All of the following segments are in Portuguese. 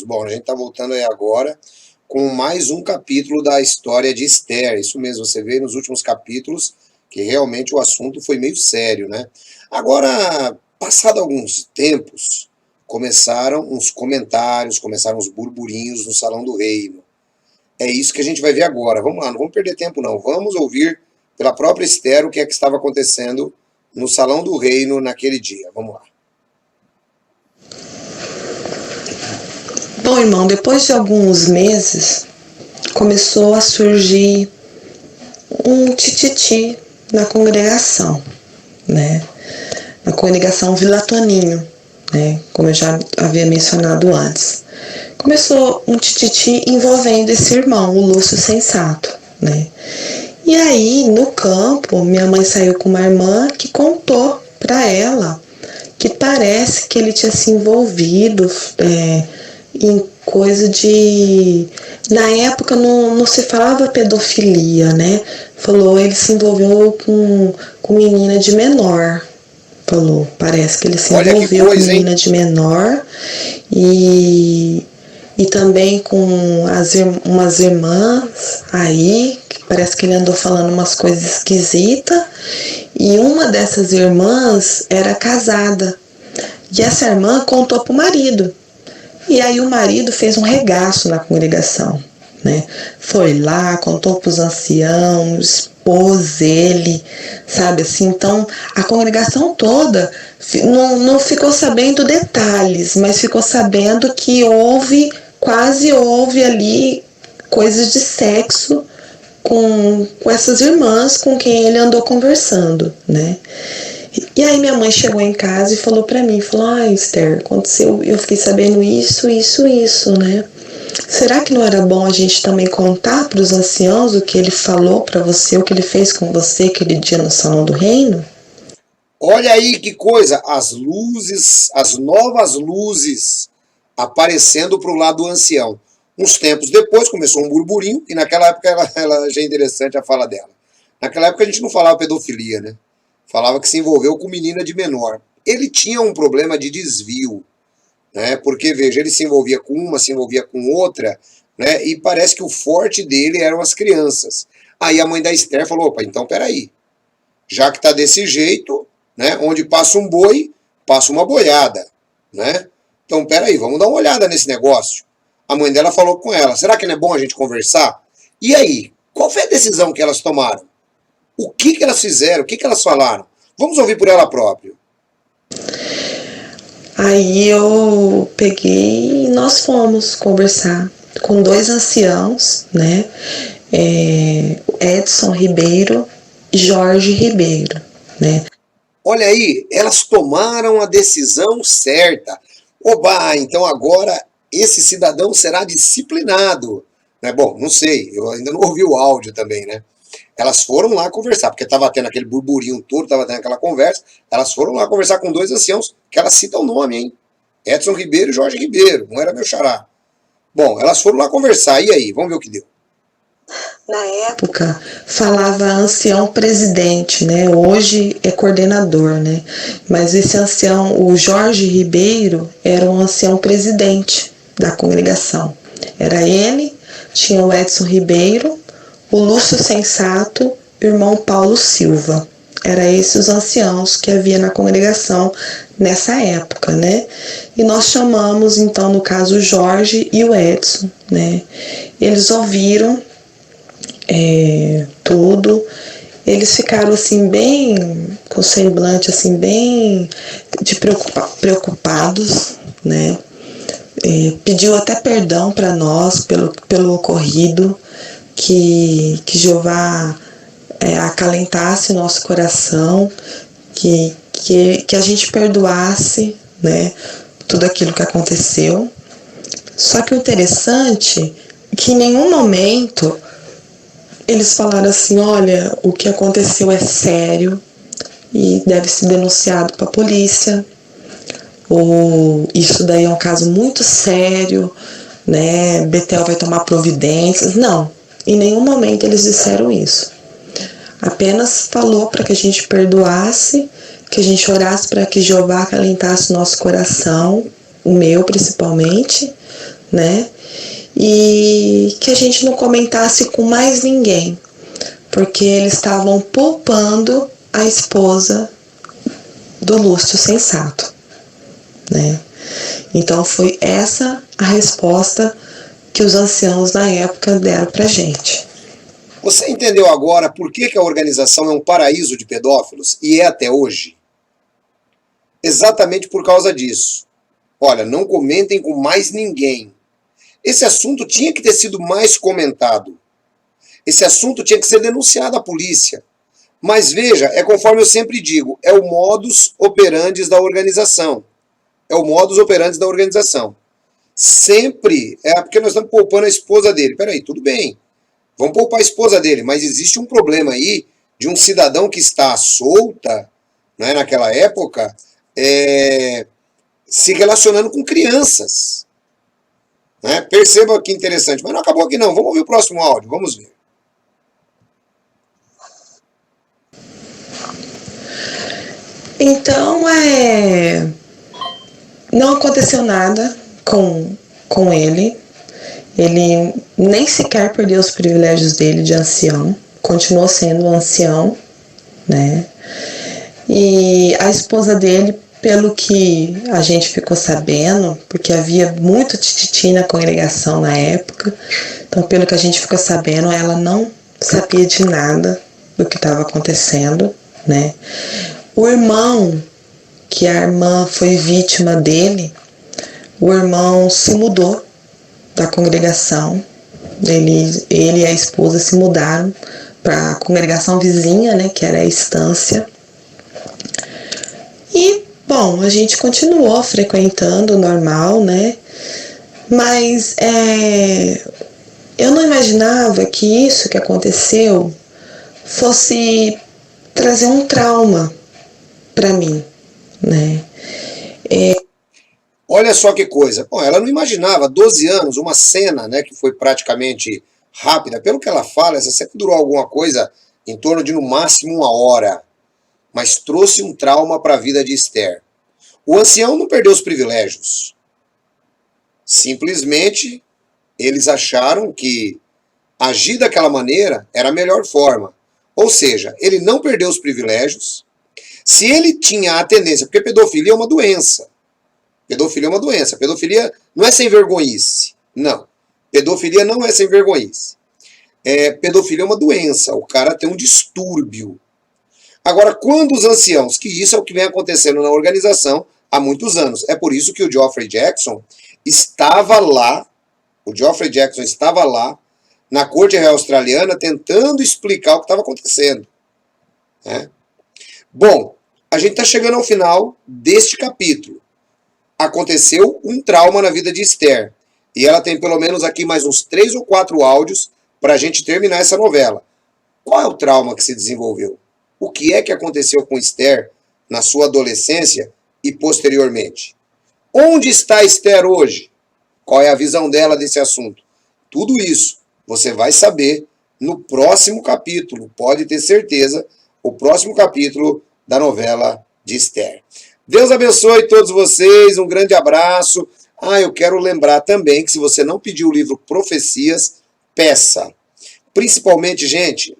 Bom, a gente está voltando aí agora com mais um capítulo da história de Esther. Isso mesmo, você vê nos últimos capítulos que realmente o assunto foi meio sério, né? Agora, passado alguns tempos, começaram uns comentários, começaram uns burburinhos no Salão do Reino. É isso que a gente vai ver agora. Vamos lá, não vamos perder tempo não. Vamos ouvir pela própria Esther o que é que estava acontecendo no Salão do Reino naquele dia. Vamos lá. Bom, irmão, depois de alguns meses, começou a surgir um tititi na congregação, né? Na congregação Vila Toninho, né? Como eu já havia mencionado antes. Começou um tititi envolvendo esse irmão, o Lúcio Sensato, né? E aí, no campo, minha mãe saiu com uma irmã que contou para ela que parece que ele tinha se envolvido em coisa de... Na época não se falava pedofilia, né? Falou, ele se envolveu com menina de menor. Falou, parece que ele se envolveu com menina de menor e também com umas irmãs aí, que parece que ele andou falando umas coisas esquisitas, e uma dessas irmãs era casada. E essa irmã contou pro marido. E aí o marido fez um regaço na congregação, né? Foi lá, contou pros anciãos, expôs ele, sabe assim? Então a congregação toda não ficou sabendo detalhes, mas ficou sabendo que quase houve ali coisas de sexo com essas irmãs com quem ele andou conversando, né? E aí minha mãe chegou em casa e falou pra mim, falou, Esther, aconteceu, eu fiquei sabendo isso, né? Será que não era bom a gente também contar para os anciãos o que ele falou para você, o que ele fez com você aquele dia no Salão do Reino? Olha aí que coisa, as luzes, as novas luzes aparecendo para o lado do ancião. Uns tempos depois começou um burburinho, e naquela época ela já é interessante a fala dela. Naquela época a gente não falava pedofilia, né? Falava que se envolveu com menina de menor. Ele tinha um problema de desvio, né? Porque, veja, ele se envolvia com uma, se envolvia com outra, né? E parece que o forte dele eram as crianças. Aí a mãe da Esther falou, opa, então peraí, já que tá desse jeito, né? Onde passa um boi, passa uma boiada, né? Então peraí, vamos dar uma olhada nesse negócio. A mãe dela falou com ela, será que não é bom a gente conversar? E aí, qual foi a decisão que elas tomaram? O que elas fizeram? O que elas falaram? Vamos ouvir por ela própria. Aí eu peguei e nós fomos conversar com dois anciãos, né? Edson Ribeiro e Jorge Ribeiro, né? Olha aí, elas tomaram a decisão certa. Oba, então agora esse cidadão será disciplinado. Né? Bom, não sei, eu ainda não ouvi o áudio também, né? Elas foram lá conversar, porque estava tendo aquele burburinho todo, estava tendo aquela conversa, elas foram lá conversar com dois anciãos, que elas citam o nome, hein? Edson Ribeiro e Jorge Ribeiro, não era meu xará. Bom, elas foram lá conversar, e aí? Vamos ver o que deu. Na época, falava ancião presidente, né? Hoje é coordenador, né? Mas esse ancião, o Jorge Ribeiro, era um ancião presidente da congregação. Era ele, tinha o Edson Ribeiro, o Lúcio Sensato e o irmão Paulo Silva. Eram esses os anciãos que havia na congregação nessa época, né? E nós chamamos, então, no caso, o Jorge e o Edson, né? Eles ouviram tudo. Eles ficaram, assim, bem, com semblante, assim, bem preocupados, né? Pediu até perdão para nós pelo ocorrido, que Jeová acalentasse nosso coração, que a gente perdoasse, né, tudo aquilo que aconteceu. Só que o interessante é que em nenhum momento eles falaram assim, olha, o que aconteceu é sério e deve ser denunciado para a polícia, ou isso daí é um caso muito sério, né, Betel vai tomar providências. Não, em nenhum momento eles disseram isso. Apenas falou para que a gente perdoasse, que a gente orasse para que Jeová acalentasse o nosso coração, o meu principalmente, né? E que a gente não comentasse com mais ninguém, porque eles estavam poupando a esposa do Lúcio Sensato, né? Então foi essa a resposta que os anciãos na época deram pra gente. Você entendeu agora por que a organização é um paraíso de pedófilos e é até hoje? Exatamente por causa disso. Olha, não comentem com mais ninguém. Esse assunto tinha que ter sido mais comentado. Esse assunto tinha que ser denunciado à polícia. Mas veja, é conforme eu sempre digo, é o modus operandi da organização. É o modus operandi da organização. Sempre, porque nós estamos poupando a esposa dele. Peraí, tudo bem. Vamos poupar a esposa dele, mas existe um problema aí de um cidadão que está solta, né, naquela época, se relacionando com crianças. Né? Perceba que interessante. Mas não acabou aqui não. Vamos ouvir o próximo áudio. Vamos ver. Então, não aconteceu nada com ele. Ele nem sequer perdeu os privilégios dele de ancião. Continuou sendo ancião, né? E a esposa dele, pelo que a gente ficou sabendo, porque havia muito tititi na congregação na época, então pelo que a gente ficou sabendo, ela não sabia de nada do que estava acontecendo, né? O irmão, que a irmã foi vítima dele, o irmão se mudou da congregação. Ele e a esposa se mudaram para a congregação vizinha, né, que era a Estância. E, bom, a gente continuou frequentando normal, né? Mas eu não imaginava que isso que aconteceu fosse trazer um trauma para mim, né? Olha só que coisa. Bom, ela não imaginava, 12 anos, uma cena, né, que foi praticamente rápida. Pelo que ela fala, essa cena durou alguma coisa em torno de, no máximo, 1 hora. Mas trouxe um trauma para a vida de Esther. O ancião não perdeu os privilégios. Simplesmente, eles acharam que agir daquela maneira era a melhor forma. Ou seja, ele não perdeu os privilégios. Se ele tinha a tendência, porque pedofilia é uma doença. Pedofilia é uma doença. Pedofilia não é sem vergonhice. Não. Pedofilia não é sem vergonhice. Pedofilia é uma doença. O cara tem um distúrbio. Agora, quando os anciãos, que isso é o que vem acontecendo na organização há muitos anos. É por isso que o Geoffrey Jackson estava lá, na Corte Real Australiana, tentando explicar o que estava acontecendo. Né? Bom, a gente está chegando ao final deste capítulo. Aconteceu um trauma na vida de Esther. E ela tem pelo menos aqui mais uns 3 ou 4 áudios para a gente terminar essa novela. Qual é o trauma que se desenvolveu? O que é que aconteceu com Esther na sua adolescência e posteriormente? Onde está Esther hoje? Qual é a visão dela desse assunto? Tudo isso você vai saber no próximo capítulo. Pode ter certeza, o próximo capítulo da novela de Esther. Deus abençoe todos vocês, um grande abraço. Eu quero lembrar também que se você não pediu o livro Profecias, peça. Principalmente, gente,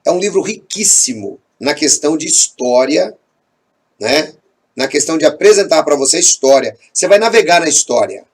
é um livro riquíssimo na questão de história, né? Na questão de apresentar para você a história. Você vai navegar na história.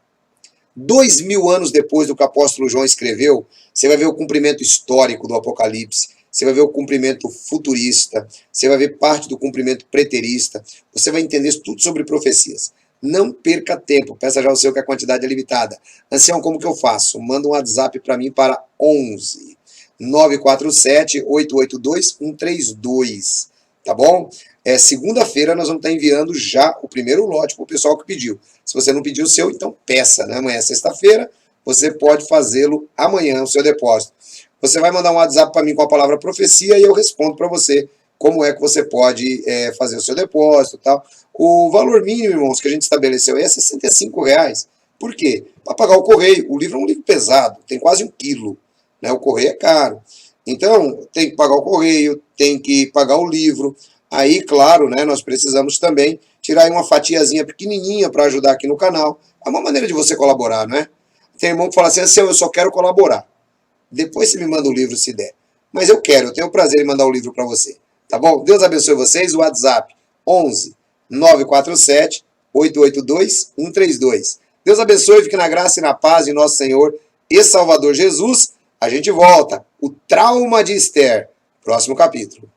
2000 anos depois do que o apóstolo João escreveu, você vai ver o cumprimento histórico do Apocalipse. Você vai ver o cumprimento futurista, você vai ver parte do cumprimento preterista, você vai entender tudo sobre profecias. Não perca tempo, peça já o seu que a quantidade é limitada. Ancião, como que eu faço? Manda um WhatsApp para mim para 11 947 882 132, tá bom? Segunda-feira nós vamos estar enviando já o primeiro lote para o pessoal que pediu. Se você não pediu o seu, então peça, né? Amanhã é sexta-feira, você pode fazê-lo amanhã, o seu depósito. Você vai mandar um WhatsApp para mim com a palavra profecia e eu respondo para você como é que você pode fazer o seu depósito e tal. O valor mínimo, irmãos, que a gente estabeleceu aí é R$65. Por quê? Para pagar o correio. O livro é um livro pesado, tem quase 1 quilo. Né? O correio é caro. Então, tem que pagar o correio, tem que pagar o livro. Aí, claro, né, nós precisamos também tirar aí uma fatiazinha pequenininha para ajudar aqui no canal. É uma maneira de você colaborar, não é? Tem irmão que fala assim, eu só quero colaborar. Depois você me manda o livro se der. Mas eu tenho o prazer em mandar o livro para você. Tá bom? Deus abençoe vocês. O WhatsApp 11 947 882 132. Deus abençoe, fique na graça e na paz de nosso Senhor e Salvador Jesus. A gente volta. O trauma de Esther. Próximo capítulo.